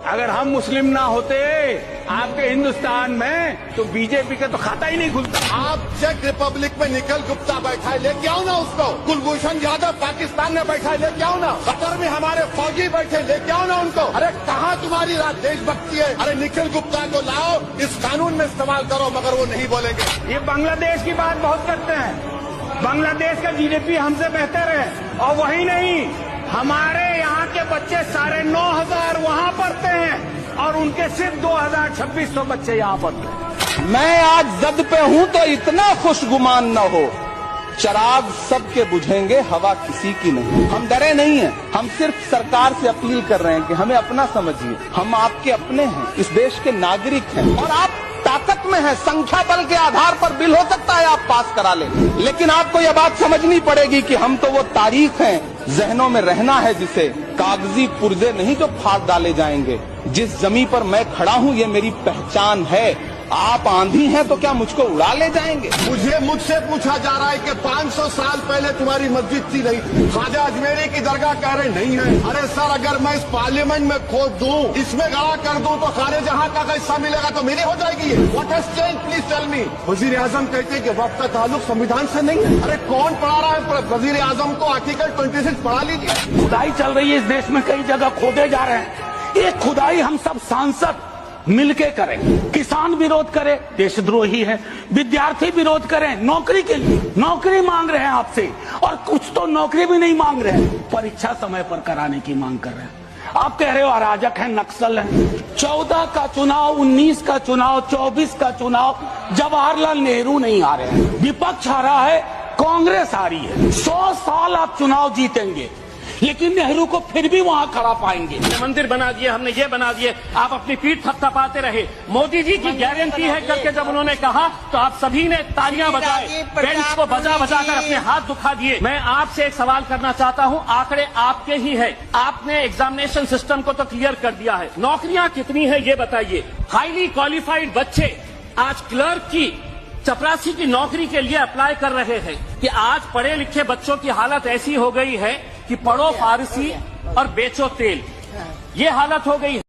अगर हम मुस्लिम ना होते आपके हिंदुस्तान में तो बीजेपी का तो खाता ही नहीं खुलता। आप चेक रिपब्लिक में निखिल गुप्ता बैठा है, लेके आओ ना उसको। कुलभूषण यादव पाकिस्तान में बैठा है, लेके आओ ना। कतर में हमारे फौजी बैठे, लेके आओ ना उनको। अरे कहाँ तुम्हारी देशभक्ति है? अरे निखिल गुप्ता को लाओ, इस कानून में इस्तेमाल करो, मगर वो नहीं बोलेंगे। ये बांग्लादेश की बात बहुत करते हैं, बांग्लादेश का जीडीपी हमसे बेहतर है, और वही नहीं, हमारे यहाँ के बच्चे 9,500 वहाँ पढ़ते हैं और उनके सिर्फ 2,000-2,600 बच्चे यहाँ पढ़ते हैं। मैं आज जद पे हूँ तो इतना खुशगुमान न हो, चराग सबके बुझेंगे, हवा किसी की नहीं। हम डरे नहीं हैं, हम सिर्फ सरकार से अपील कर रहे हैं कि हमें अपना समझिए। हम आपके अपने हैं, इस देश के नागरिक हैं, और आप ताकत में है, संख्या बल के आधार पर बिल हो सकता है आप पास करा लें, लेकिन आपको यह बात समझनी पड़ेगी कि हम तो वो तारीख हैं, जहनों में रहना है जिसे, कागजी पुर्जे नहीं जो फाड़ डाले जाएंगे। जिस जमीन पर मैं खड़ा हूँ ये मेरी पहचान है। आप आंधी हैं तो क्या मुझको उड़ा ले जाएंगे? मुझसे पूछा जा रहा है कि 500 साल पहले तुम्हारी मस्जिद थी, नहीं? ख्वाजा अजमेरी की दरगाह कह रहे नहीं है। अरे सर, अगर मैं इस पार्लियामेंट में खोद दूं, इसमें गड़ा कर दूं, तो खाने जहां का हिस्सा मिलेगा तो मेरी हो जाएगी। What has changed, please tell me. वजीर आजम कहते हैं कि वक्त का ताल्लुक संविधान से नहीं है। अरे कौन पढ़ा रहा है वजीर आजम को? आर्टिकल 26 पढ़ा लीजिए। खुदाई चल रही है इस देश में, कई जगह खोदे जा रहे हैं। ये खुदाई हम सब सांसद मिलके करें। किसान विरोध करे, देशद्रोही है। विद्यार्थी विरोध करें, नौकरी के लिए नौकरी मांग रहे हैं आपसे, और कुछ तो नौकरी भी नहीं मांग रहे हैं, परीक्षा समय पर कराने की मांग कर रहे हैं। आप कह रहे हो अराजक है, नक्सल है। 14 का चुनाव, 19 का चुनाव, 24 का चुनाव, जवाहरलाल नेहरू नहीं आ रहे हैं, विपक्ष आ रहा है, कांग्रेस आ रही है। 100 साल आप चुनाव जीतेंगे, लेकिन नेहरू को फिर भी वहां खड़ा पाएंगे। मंदिर बना दिए, हमने ये बना दिए, आप अपनी पीठ थपथपाते रहे। मोदी जी की गारंटी है करके जब उन्होंने कहा तो आप सभी ने तालियां बजाई, बेंच को बजा बजा कर अपने हाथ दुखा दिए। मैं आपसे एक सवाल करना चाहता हूं, आंकड़े आपके ही है, आपने एग्जामिनेशन सिस्टम को तो क्लियर कर दिया है, नौकरियां कितनी है ये बताइए। हाईली क्वालिफाइड बच्चे आज क्लर्क की, चपरासी की नौकरी के लिए अप्लाई कर रहे हैं कि आज पढ़े लिखे बच्चों की हालत ऐसी हो गई है कि पढ़ो फारसी और बेचो तेल, ये हालत हो गई है।